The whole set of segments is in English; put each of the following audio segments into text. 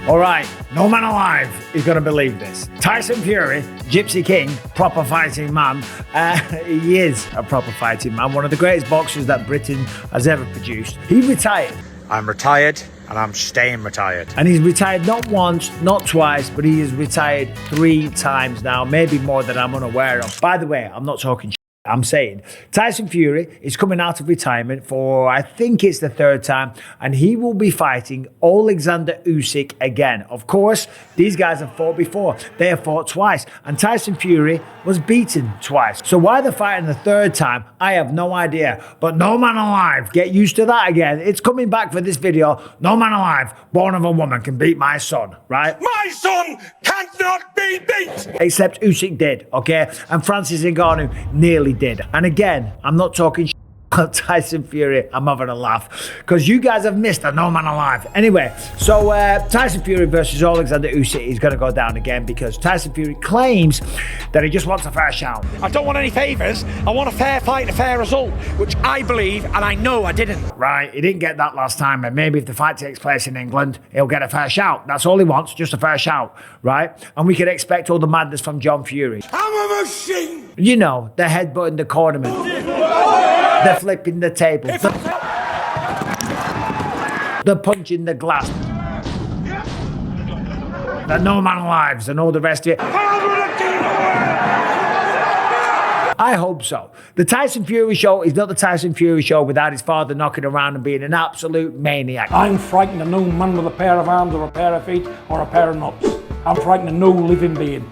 All right, no man alive is going to believe this. Tyson Fury, Gypsy King, proper fighting man. He is a proper fighting man, one of the greatest boxers that Britain has ever produced. He retired. I'm retired and I'm staying retired. And he's retired not once, not twice, but he is retired 3 times now, maybe more than I'm unaware of. By the way, I'm not talking shit. I'm saying Tyson Fury is coming out of retirement for, I think it's the 3rd time, and he will be fighting Oleksandr Usyk again. Of course, these guys have fought before. They have fought twice, and Tyson Fury was beaten twice. So why they're fighting the 3rd time, I have no idea. But no man alive, get used to that again. It's coming back for this video. No man alive, born of a woman, can beat my son, right? My son cannot be beat! Except Usyk did, okay? And Francis Ngannou nearly did. And again, I'm not talking about Tyson Fury. I'm having a laugh because you guys have missed a no man alive. Anyway, so Tyson Fury versus Oleksandr Usyk is going to go down again because Tyson Fury claims that he just wants a fair shout. I don't want any favours. I want a fair fight and a fair result, which I believe and I know I didn't. Right, he didn't get that last time, and maybe if the fight takes place in England, he'll get a fair shout. That's all he wants, just a fair shout, right? And we can expect all the madness from John Fury. I'm a machine! You know, the headbutting the cornerman. They're flipping the table. They're punching the glass. The no man alives and all the rest of it. I hope so. The Tyson Fury show is not the Tyson Fury show without his father knocking around and being an absolute maniac. I'm frightened of no man with a pair of arms or a pair of feet or a pair of nuts. I'm frightened of no living being.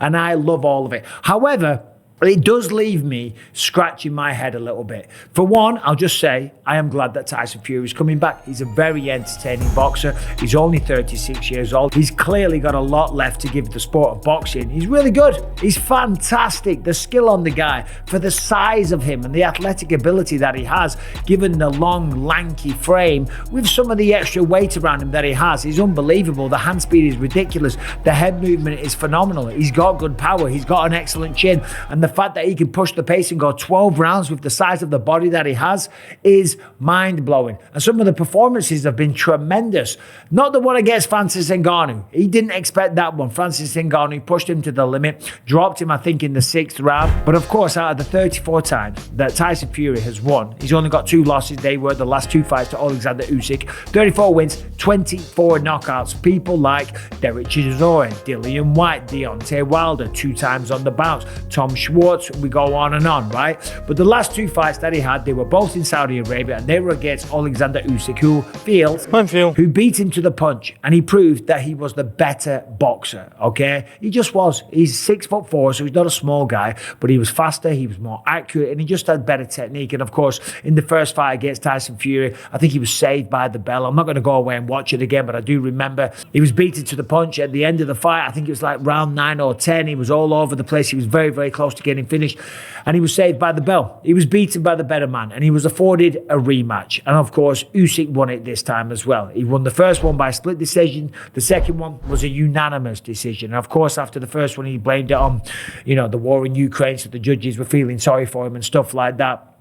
And I love all of it. However, it does leave me scratching my head a little bit. For one, I'll just say, I am glad that Tyson Fury is coming back. He's a very entertaining boxer. He's only 36 years old. He's clearly got a lot left to give the sport of boxing. He's really good. He's fantastic. The skill on the guy, for the size of him and the athletic ability that he has, given the long, lanky frame, with some of the extra weight around him that he has, is unbelievable. The hand speed is ridiculous. The head movement is phenomenal. He's got good power. He's got an excellent chin. And the fact that he can push the pace and go 12 rounds with the size of the body that he has is mind-blowing. And some of the performances have been tremendous. Not the one against Francis Ngannou. He didn't expect that one. Francis Ngannou pushed him to the limit, dropped him, I think, in the 6th round. But of course, out of the 34 times that Tyson Fury has won, he's only got 2 losses. They were the last 2 fights to Oleksandr Usyk. 34 wins, 24 knockouts. People like Derek Chisora, Dillian White, Deontay Wilder, 2 times on the bounce, Tom Schwartz. We go on and on, right? But the last 2 fights that he had, they were both in Saudi Arabia, and they were against Oleksandr Usyk, who beat him to the punch, and he proved that he was the better boxer, okay? He just was. He's 6'4", so he's not a small guy, but he was faster, he was more accurate, and he just had better technique. And of course, in the first fight against Tyson Fury, I think he was saved by the bell. I'm not going to go away and watch it again, but I do remember he was beaten to the punch at the end of the fight. I think it was like round 9 or 10. He was all over the place. He was very, very close to getting finished, and he was saved by the bell. He was beaten by the better man, and he was afforded a rematch. And of course, Usyk won it this time as well. He won the first one by a split decision. The second one was a unanimous decision. And of course, after the first one, he blamed it on, the war in Ukraine, so the judges were feeling sorry for him and stuff like that.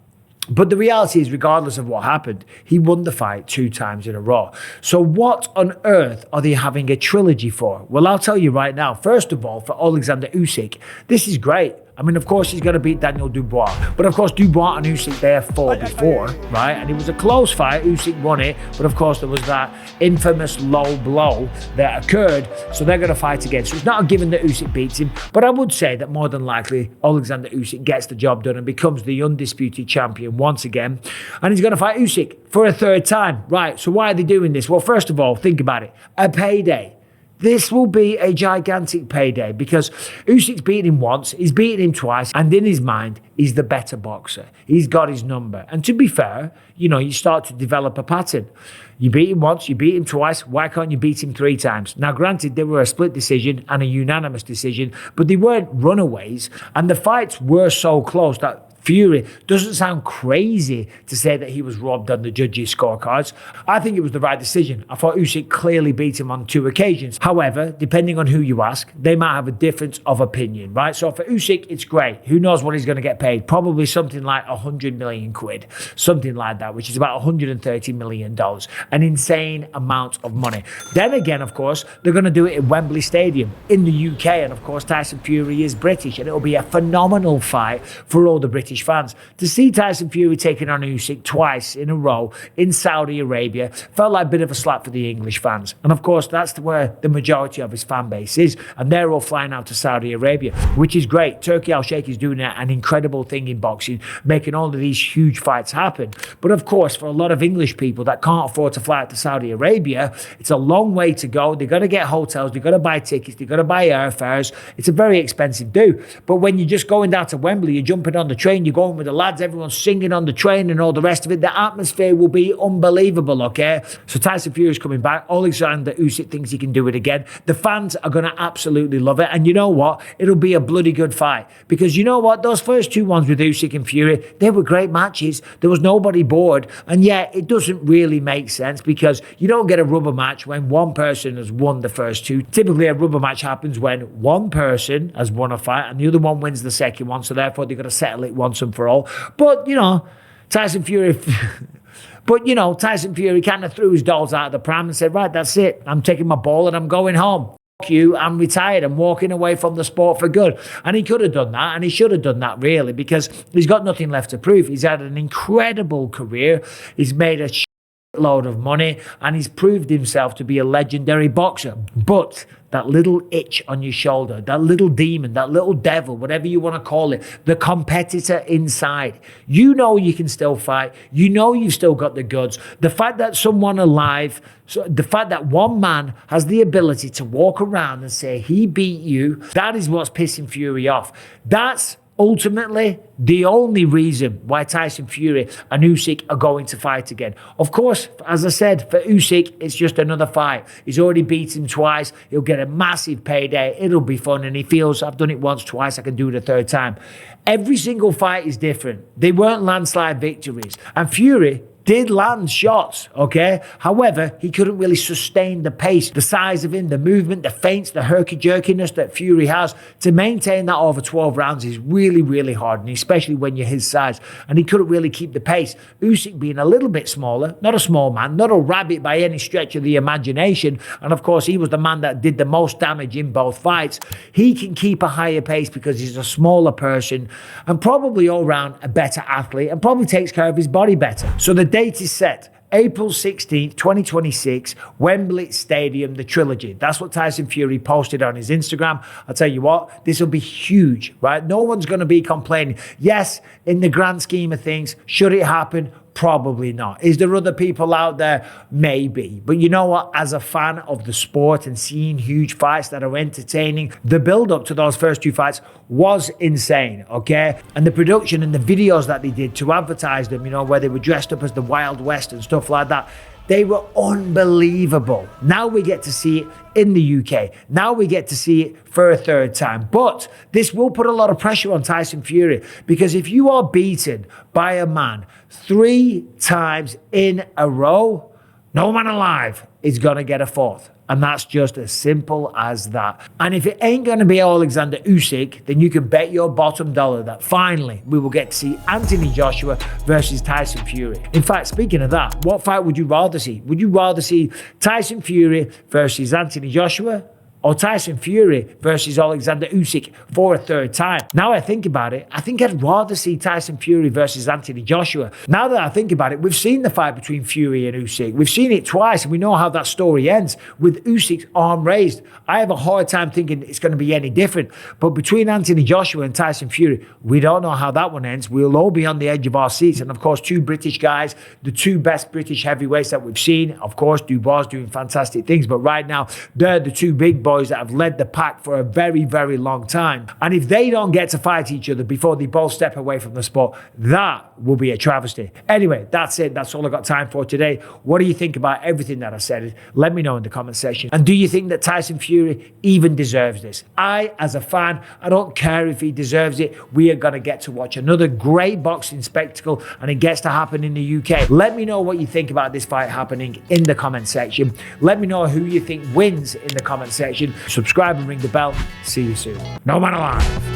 But the reality is, regardless of what happened, he won the fight 2 times in a row. So what on earth are they having a trilogy for? Well, I'll tell you right now. First of all, for Oleksandr Usyk, this is great. I mean, of course, he's going to beat Daniel Dubois. But of course, Dubois and Usyk, they have fought before, right? And it was a close fight. Usyk won it. But of course, there was that infamous low blow that occurred. So they're going to fight again. So it's not a given that Usyk beats him. But I would say that more than likely, Oleksandr Usyk gets the job done and becomes the undisputed champion once again. And he's going to fight Usyk for a 3rd time. Right, so why are they doing this? Well, first of all, think about it. A payday. This will be a gigantic payday because Usyk's beaten him once, he's beaten him twice, and in his mind, he's the better boxer. He's got his number. And to be fair, you start to develop a pattern. You beat him once, you beat him twice, why can't you beat him 3 times? Now, granted, they were a split decision and a unanimous decision, but they weren't runaways, and the fights were so close that Fury. Doesn't sound crazy to say that he was robbed on the judges' scorecards. I think it was the right decision. I thought Usyk clearly beat him on 2 occasions. However, depending on who you ask, they might have a difference of opinion, right? So for Usyk, it's great. Who knows what he's going to get paid? Probably something like 100 million quid, something like that, which is about $130 million. An insane amount of money. Then again, of course, they're going to do it at Wembley Stadium in the UK. And of course, Tyson Fury is British, and it'll be a phenomenal fight for all the British fans. To see Tyson Fury taking on Usyk twice in a row in Saudi Arabia felt like a bit of a slap for the English fans. And of course, that's where the majority of his fan base is. And they're all flying out to Saudi Arabia, which is great. Turki Al-Sheikh is doing an incredible thing in boxing, making all of these huge fights happen. But of course, for a lot of English people that can't afford to fly out to Saudi Arabia, it's a long way to go. They've got to get hotels, they've got to buy tickets, they've got to buy airfares. It's a very expensive do. But when you're just going down to Wembley, you're jumping on the train, you're going with the lads, everyone's singing on the train and all the rest of it. The atmosphere will be unbelievable, okay? So Tyson Fury is coming back. Oleksandr Usyk thinks he can do it again. The fans are going to absolutely love it. And you know what? It'll be a bloody good fight. Because you know what? Those first 2 ones with Usyk and Fury, they were great matches. There was nobody bored. And yet, it doesn't really make sense because you don't get a rubber match when one person has won the first 2. Typically, a rubber match happens when one person has won a fight and the other one wins the second one. So therefore, they've got to settle it once and for all. But, Tyson Fury... But, Tyson Fury kind of threw his dolls out of the pram and said, right, that's it. I'm taking my ball and I'm going home. You, I'm retired. I'm walking away from the sport for good. And he could have done that, and he should have done that, really, because he's got nothing left to prove. He's had an incredible career. He's made a load of money, and he's proved himself to be a legendary boxer. But that little itch on your shoulder, that little demon, that little devil, whatever you want to call it, the competitor inside, you know you can still fight. You know you've still got the goods. The fact that someone alive, the fact that one man has the ability to walk around and say he beat you, that is what's pissing Fury off. That's ultimately the only reason why Tyson Fury and Usyk are going to fight again. Of course, as I said, for Usyk, it's just another fight. He's already beat him twice. He'll get a massive payday. It'll be fun. And he feels, I've done it once, twice, I can do it a third time. Every single fight is different. They weren't landslide victories. And Fury did land shots, okay? However, he couldn't really sustain the pace, the size of him, the movement, the feints, the herky-jerkiness that Fury has. To maintain that over 12 rounds is really, really hard, and especially when you're his size. And he couldn't really keep the pace. Usyk being a little bit smaller, not a small man, not a rabbit by any stretch of the imagination, and of course, he was the man that did the most damage in both fights. He can keep a higher pace because he's a smaller person and probably all round a better athlete and probably takes care of his body better. So the date is set. April 16th, 2026, Wembley Stadium, the trilogy. That's what Tyson Fury posted on his Instagram. I'll tell you what, this will be huge, right? No one's going to be complaining. Yes, in the grand scheme of things, should it happen? Probably not. Is there other people out there? Maybe. But you know what? As a fan of the sport and seeing huge fights that are entertaining, the build-up to those first 2 fights was insane, okay? And the production and the videos that they did to advertise them, where they were dressed up as the Wild West and stuff like that, they were unbelievable. Now we get to see it in the UK. Now we get to see it for a third time. But this will put a lot of pressure on Tyson Fury, because if you are beaten by a man 3 times in a row, no man alive is going to get a 4th. And that's just as simple as that. And if it ain't going to be Oleksandr Usyk, then you can bet your bottom dollar that finally we will get to see Anthony Joshua versus Tyson Fury. In fact, speaking of that, what fight would you rather see? Would you rather see Tyson Fury versus Anthony Joshua, or Tyson Fury versus Oleksandr Usyk for a third time? Now I think about it, I think I'd rather see Tyson Fury versus Anthony Joshua. Now that I think about it, we've seen the fight between Fury and Usyk. We've seen it twice, and we know how that story ends with Usyk's arm raised. I have a hard time thinking it's going to be any different. But between Anthony Joshua and Tyson Fury, we don't know how that one ends. We'll all be on the edge of our seats. And of course, 2 British guys, the 2 best British heavyweights that we've seen. Of course, Dubois doing fantastic things. But right now, they're the 2 big boys boys that have led the pack for a very, very long time. And if they don't get to fight each other before they both step away from the sport, that will be a travesty. Anyway, that's it. That's all I got time for today. What do you think about everything that I said? Let me know in the comment section. And do you think that Tyson Fury even deserves this? As a fan, I don't care if he deserves it. We are going to get to watch another great boxing spectacle, and it gets to happen in the UK. Let me know what you think about this fight happening in the comment section. Let me know who you think wins in the comment section. Subscribe and ring the bell. See you soon. No Man Alive.